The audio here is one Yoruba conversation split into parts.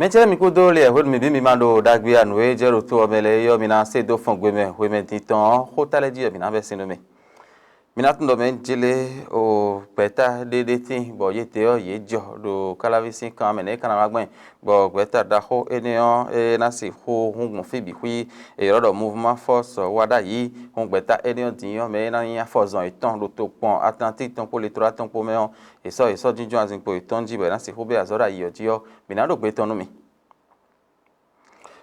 Menchele mi kudo le hod mi bi mi mando dagbi anwe jero to mele yo mina se do fon gweme we men titon hotale di mina be sinu me. Mina tundo men jele o peta de tin bo ye te o ye jo do kalavisin kan me ne kana magben bo peta da ho enion na si ho hungun fi bi hui e rodo movement force wada yi hun peta enion dion me na yan fozon iton do to pon atlantique ton po le tora ton po me on so jinjo azin po iton ji be na si ho be azora yi oji o mina do gbe tonu mi.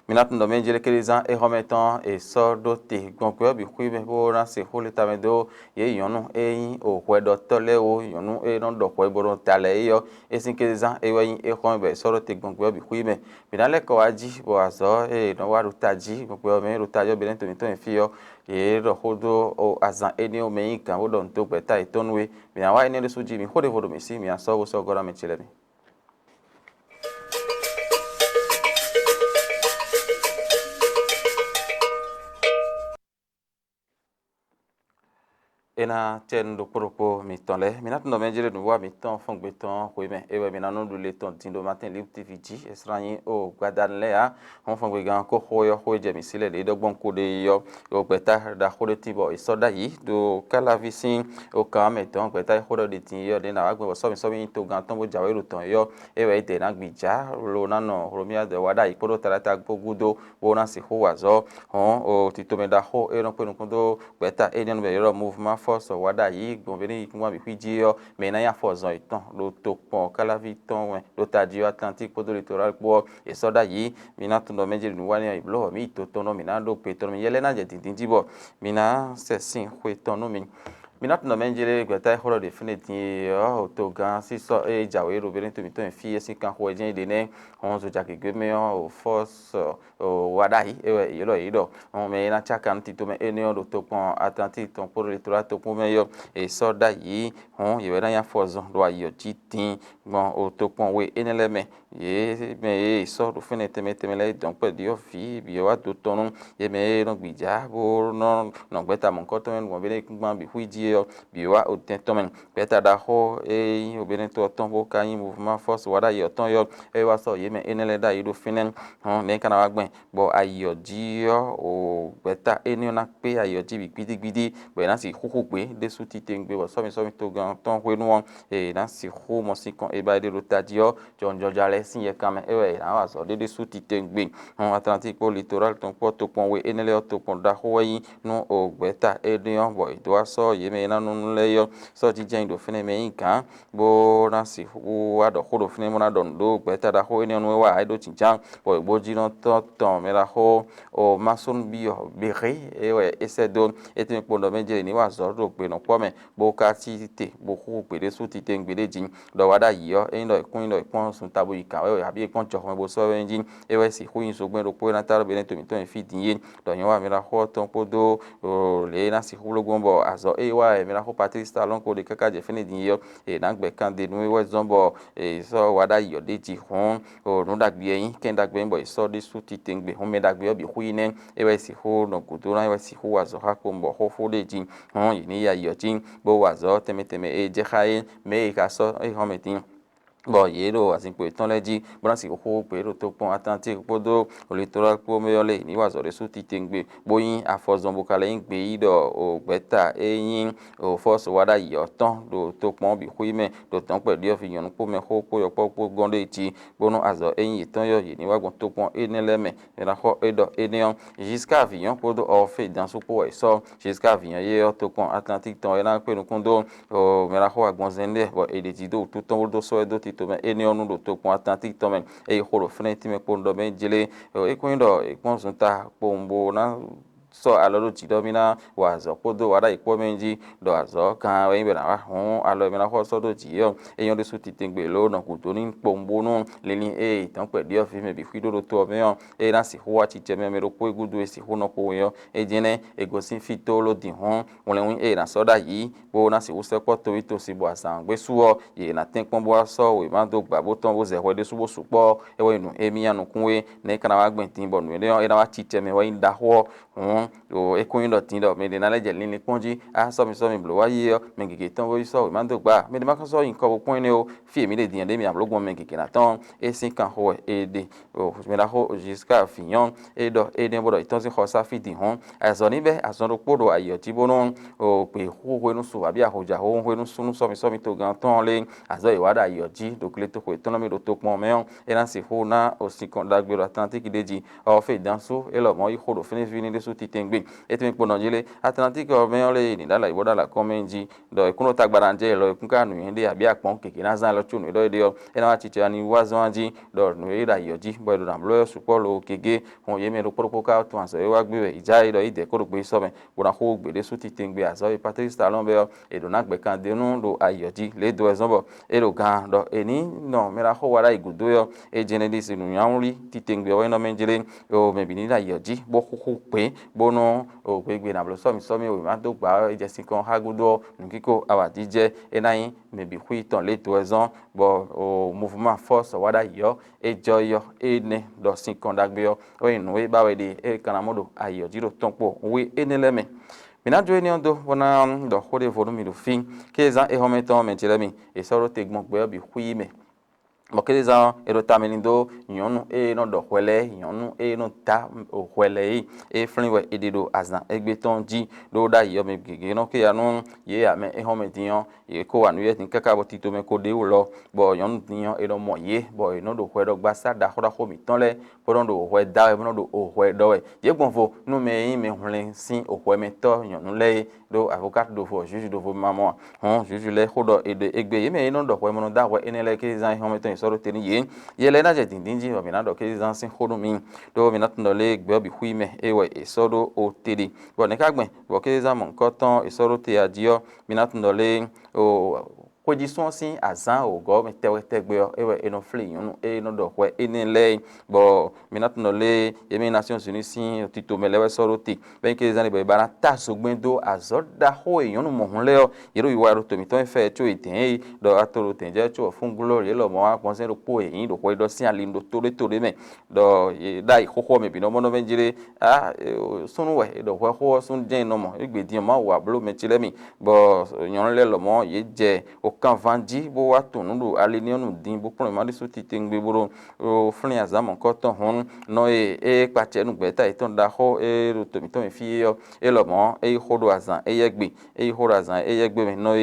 Minat ndo menjele kelizan e hometan e sordo te gonko bi kwibe bo na se holita medo ye yonu e o kwedo tole o yonu e non do kweboro tale yo e sin kelizan e wayin e hombe sordo te gonko bi kwibe binale ko aji bo azo e no waru taji gonko me rutajo bilento mito en fio e ro hodo o azan eni o me kan wodo nto peta e tonwe binawa eni le suji mi hode vodo mi si mi aso wo so gora me chele mi. Ena chen do propos mi ton le minat no menjele no wa mi ton fon gbe ton ko me e we mi na no do le ton tin do matin live tvg esranyi o gbadan le a on fon gbe gan ko hoyo ho je mi sile le dogbon ko de yo o gbeta da ho de ti bo isoda yi do kala visin o ka me ton gbeta ho de tin yo de na wa gbe so mi to gan ton bo jawe ru ton yo e we de na gbija lo na no romia de wada ipodo tarata gbogudo wo na si ho wazo on o ti to me da ho e no pe no do gbeta e no be yo movement force wada yi gbonbeni kuma bi kwiji yo me na ya force iton lo to pon kala viton we lo taji atlantique podo littoral po e soda yi mina tundo menjeli nu wani iblo mi to tono mina do pe tono mi yele na je tin jibo mina se sin kwe tono mi mina tundo menjele gbeta horo de finiti yo to gan si so e jawe ro beren to mi to en fi esin kan ho ejen de ne on so jake gbe me o force o wada yi e yo lo yi do on me na chaka nti to me eni o to pon atlantique ton podo littoral to pon me yo e soda yi on ye na ya force do ayo jitin gbon o to pon we eneleme ye me e so do finete le donc pe dio fi bi wa to tonu ye me no gbija bo no gbeta mon ko to men mo bele gban bi huiji yo bi wa o ten to men beta da ho e obìnrin to ton bo kan mouvement force wada yo ton yo e wa so ye me enele da yi do finen on me kana wa gben bo ayo ji yo o beta eni na pe ayo ji bi gidigidi bo na si koko pe de suti tengbe bo so mi to gan ton we nu e na si ho mo si kon e ba de rotadio jonjo jale sin ye kan me e we na wa so de suti tengbe on atlantique po littoral ton po to pon we enele to pon da ho yi no o beta edion bo do so ye me na nu le yo so ji jen do fine me kan bo na si wa do ho do fine mo na do beta da ho eni no wa do chinchan bo bo ji no to ton me la ho o mason bi o bere e we ese do eti me pon do menje ni wa so do pe no po me bo ka ti te bo ho pe de suti te ngbele jin do wa da yi yo e ndo ikun ndo ipon sun tabo ika we abi ipon cho mo bo so we jin e we si hu yin so gben do po na taro be ne to mi to en fi din yin do yan wa me la ho ton podo o le na si hu lo gbon bo azo e wa e me la ho Patrice Talon ko de kaka je fini din yo e na gbe kan de nu we zombo e so wa da yi yo de ji hun o nu da gbe yin ken da gbe bo e so de suti te ngbe hun me da gbe bi hu yin e we si hu no kudo na e we si hu azo ha ko mbo ho fo de jin hun yi ni ya yo jin bo wa zo teme e je khaye me ka so e ho metin bo yero asinpo itonleji bransi ho pe ro to pon atlantique podo o littoral po meyole ni wa zo re suti tengbe boyin afozon bokale yin gbe ido o gbeta eyin o force wada yo ton do to pon bi huime do ton pe dio fi yon po me ho po yo po gonde ti bonu azo eyin ton yo ni wa gon to pon eneleme era ho edo enion jusqu'à vion podo o fe dans so po e so jusqu'à vion ye to pon atlantique ton era pe no kondo o mera ho agbon zende bo e de ti do to ton do so edo to me eni onu do to pon atlantique to men e horo frente me pon do men jele e ko ndo e pon sunta pombo na so aloro ti do mina wa zo podo wada ipo menji do azo kan we be na wa hun alo me na ho so do ti yo eyan de suti tengbe lo na ku to ni pombo nu leni e tan pe dio fi me bi fido do to me yo e na si ho wa ti je me ro po egudu e si ho no po yo e jene e go sin fito lo di hun won le win e na so da yi bo na si wo se po to wi to si bo asan gbe suwo ye na ten pon bo so we ma do gba bo ton bo ze ho de subo supo e wo inu emi anu kunwe ne kana wa gbin tin bo nu le e na wa ti je me wa inda ho hun o ekun do tin do me de na le je lin ni ponji a so mi blo wa ye yo me gege ton wo so ma do gba me de ma kan so yin ko bo point ni o fi mi de dian de mi am lo gbon me gege na ton e sin kan ho e de o me da ho jusqu'à finion e do e de bo do iton si ho sa fi di hon a so ni be a so ro podo ayo ti bo no o pe ho no so abi a ho ja ho no so no so mi to gan ton le a so e wa da ayo ji do kle to ko ton mi do to pon me on e na si ho na o si kon da gbero Atlantique deji o fe danso e lo mo i ho do fini fini de so ti tengbe e ti mi po nojile Atlantique o me le ni da la ibo da la comenji do e kuno tagbara nje lo e kun ka nu yin de abi apon keke na zan lo chunu do de o e na wa chiche ani wa zan ji do nu e da yo ji bo do nam lo su po lo kege won ye me ro poro ka to anso e wa gbe ija e do ide ko ro gbe so me bo na ho gbe de so ti tengbe aso e Patrice Talon be e do na gbe kan de nu do ayo ji le do e zon bo e do gan do e ni no me ra ho wa ra igudo yo e jene di sinu yanri ti tengbe o no menjele o me bi ni da yo ji bo ho pe bo no o gbe na lo so mi o ma do gba e je sin kan hagudo nkiko awadi je enayin me bi hui ton le to ezon bo o mouvement force wada yo e joyo e ne do sin kan dagbe yo o inu e ba we de e kana modo ayo jiro ton po we eneleme mina jo eni ondo bona do hode vodu mi do fin ke za e hometon me jeremi e soro tegbon gbe bi hui me mo kele za ero tamenindo nyonu e no do hwele nyonu e no ta o hwele e flinwe edido azan egbeton ji do da yo me gege no ke anu ye ame e home dion e ko anu ye tin kaka bo tito me ko de o lo bo nyonu dion e no mo ye bo e no do hwe do gbasa da hoda ho mi ton le bo no do hwe da e no do o hwe do e ye gbonfo nu me yin me hwlen sin o hwe me to nyonu le do avocat do fo juge do fo maman juge le hodo e de egbe ye me no do hwe mo no da hwe enele ke za home ton soro teni ye le na je dindinji o mina do ke zan sin hodo mi do mina tun do le gbe bi hui me e we e soro o tedi bo ne ka gben bo ke zan mon koton e soro te adio mina tun do le o position sin azan o go me tewe tegbe e we e no fli yunu e no do hwe eni le bo mina tun do le ye mi Nations Unies sin tito me le we soro te ben ke zan be bana ta so gben do azoda ho e yunu mo hun le o yero iwa ro to mi ton fe cho iten do atoro tenje cho fun glory lo mo wa se ro po yin do ko do sin alindo tore me do dai ho me bi no mo no benjire sunu we do ho sun den no mo egbe di ma wa blo me chile mi bo yon le lo mo ye je o kan vanji bo wa tunu do alinionu din bo pon ma di so ti tengbe boro o fun azam ko ton hon no e pa che nu gbe ta e ton da ho e ro to mi ton fi yo e lo mo e ho do azan e yegbe e ho azan e yegbe me no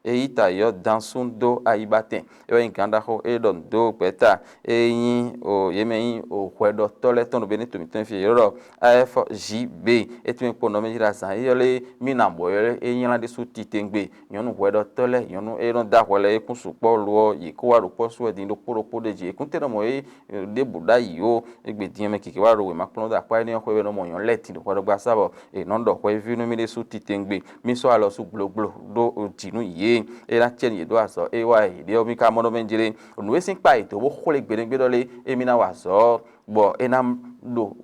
eitayo dansundo aibaten ewa inkanda ho edon do peta eyin o yemeyin o hwedo tole tono benito mi tenfi yoro afjb etimi pono mejira san yole mina boyele eyin la de suti tengbe yonu hwedo tole yonu edon da hwele ekun supo lo yikowa ro poso edin do poro deji ekun teno mo de buda yo egbe din me kike wa ro we makpon da pa ni hwewe no mo yon leti do hwedo gba sabo e non do hwe vinu mi de suti tengbe mi so alo su gblo do tinu ye e na chen ye do aso e wa e de omi ka mo no benjire onu we sin pa ito wo khole gbere dole e mi na wa so bo e na do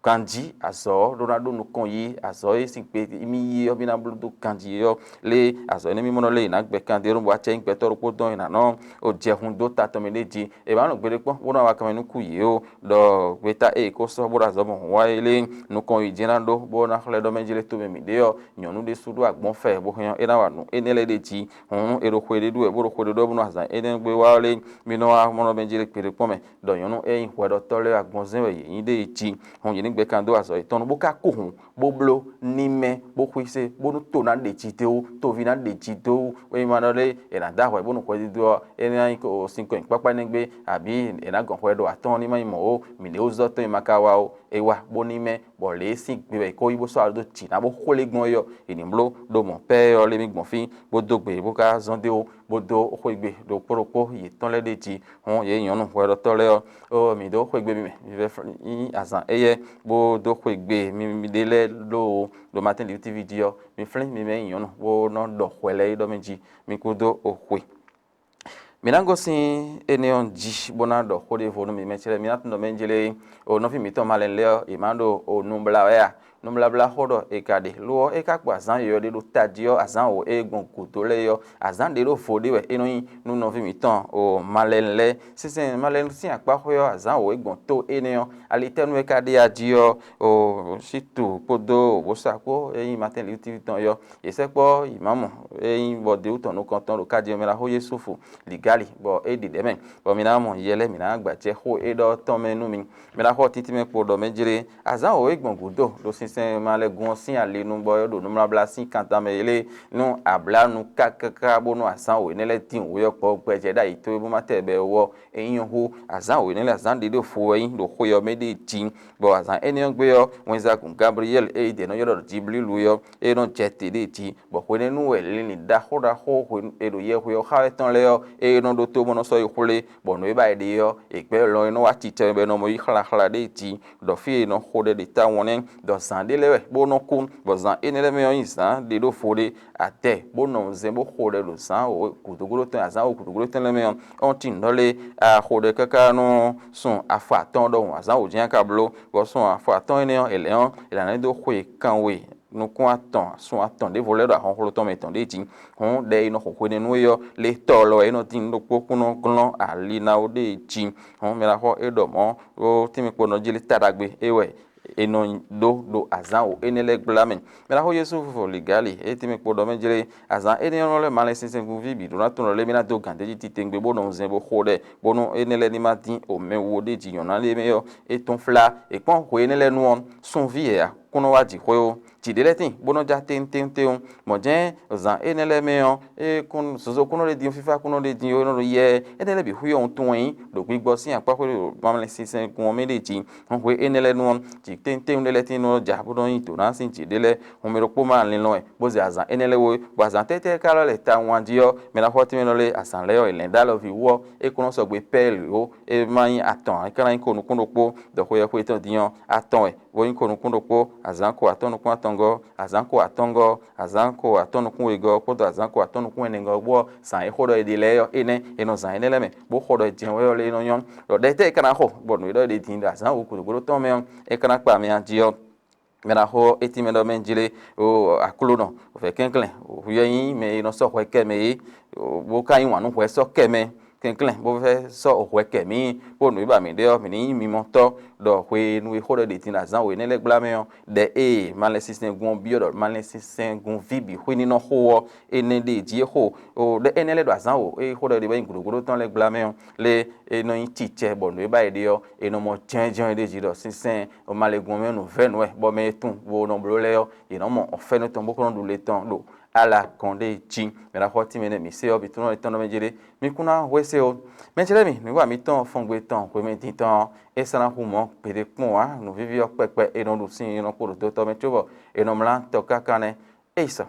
kanji aso Ronaldo no kon yi aso e sin pe mi yi obi na do kanji yo le aso ni mi mo no le na gbe kan de run wa chen gbe to ro po don ina no o je hun do ta to mi leji e ba no gbere pon wo na wa kan nu ku yi o do gbe ta e ko so bo ra zo mo wa ile no kon yi jinando bo na khole do menjire to mi de yo nyonu de sudu agbon fe bo yan e na wa nu enele de ji hun ero khwede du e bo ro khwede do bu no azan e den gbe wa le mi no wa mo no benjire pere pon me do yonu e yin hwedo tole agbon zen we yin de ji hun yin gbe kan do aso itonu bo ka ko hun bo blo ni me bo kwise bo no to na de ji te o to vi na de ji do we ma no le e na da hwe bo no kwede do e na yin ko 5 papa ni gbe abi e na gan hwedo aton ni ma mo o mi le o zo to maka wa o e wa bo ni me bo le sin gbe ko ibo so do ti na bo khole gbon yo eni blo do mo pe o le mi gbon fin bo do gbe bo ka zon de o bodo khwegbe do poropo yi ton le de ji hon ye yonu hwero tole o mi do khwegbe mi ve azan eye bo do khwegbe mi dele do matin li tv ji yo mi flin mi me yonu wo no do khwele do mi ji mi ko do o khwe minango sin eneon ji bona do khode vonu mi mechere minat no menjele o no fi mi to malen le imando o numbla ya numlabla xodo ekade lo ekakpo azan yo de do tadio azan o egbon kotole yo azan de do fode we enoyin nu no vi mi ton o malenle sisen malen si akpa yo azan o egbon to eneyo alitenu ekade adio o situ podo o sako eyin matin li ti ton yo esepo imamu eyin bode uton no konton lo kadio mera ho yesufu ligali bo edi demen bo mina mo yele mina agbaje ho edo ton menu mi mera ho titi me podo mejire azan o egbon gudo do sisen male gun sin ale nu boyo do numra bla sin kanta me ele nu abla nu kakaka bonu azan o nele tin wo yo po gbeje da ito bu matebe wo eyin ho azan o nele azan de do fo eyin do ho yo me de tin bo azan eniyan gbe yo wenza kun Gabriel e de no yo do jibril yo e no jete de ti bo ko ne nu ele ni da ho e do ye ho yo ha etan le yo e no do to mo no so ikule bo no e ba de yo e pe lo no wa ti te be no mo yi khla de ti do fi no ho de ta wonen do san de le bo no kun bo zan enele me yon san de do fode ate bo no zen bo ho de do san o kutuguro tan azan o kutuguro tan le me yon on tin no le a ho de kaka no sun afa ton do azan o jian kablo bo sun afa ton ene yon ele yon ilana do ho kan we no kun aton sun aton de voler do hon ton me ton de tin hon de no ho ne no yo le to lo e no tin do pokuno glon ali na o de tin hon me la ho e do mo o timi po no jili taragbe ewe eno do azan o enele glamen me la ho yesu fo ligali etimi podo menjere azan enele le malen sensen ku vibi do na to le mina do gande ji titengbe bo no zen bo khode bo no enele ni matin o me wo de ji yon na le me yo eton fla e pon ko enele nu on son vie ya kono wa ji ko ti de letin bo no ja ten mo jen azan enele me yo e kun sozo kono le di fifa kono le di yo no ye enele bi hu yo ton yin do gbigbo sin apa ko malen sensen ku me de ji on ko enele nu on tente undele tino jabudo ito na sinchi dele humero poma lino e bozi azan enele wo bazan tete kala le ta wandio me la hoti me le asan leo elenda lo vi wo e kono so gbe pel o e mai aton e kala ko nu kundo po do ko ye ko eto dion aton e wo yin ko nu kundo po azan ko aton ko atongo azan ko atongo azan ko aton ko ego ko do azan ko aton ko enengo bo san e hodo e dile yo ene eno zan enele me bo hodo e dion wo le no yon do dete kana ho bo no do de tinda azan wo ko to me e kana pa mi andio mera ho etimedo menjile o akulo no o fe kenklen o yeyin me no so hwe keme bo kan wan no hwe so keme kenklen bo fe so o hwe keme bo no ba mi de o mi ni mi moto do hwe nu ho de tin azan we ne le gbla me de male system gun bio do male system gun vibi hwe ni no ho ene de ji ho o de ene le do azan o ho de ba nguruguru ton le gbla me le no yin tiche bo no ba de o no mo jen de ji do system o male gun me no ve no e bo me tun wo no blo le yo no mo o fe no ton bo ko no le ton do ala konde chin me la hoti me ne mi se o bituno le ton no me jere mi kuna wese o me jere mi wa mi ton fongbe ton ko me tin ton e sana hu mo pere pon wa no vivi o pepe e no lu sin no ko do to me chobo e no mlan to kakane e so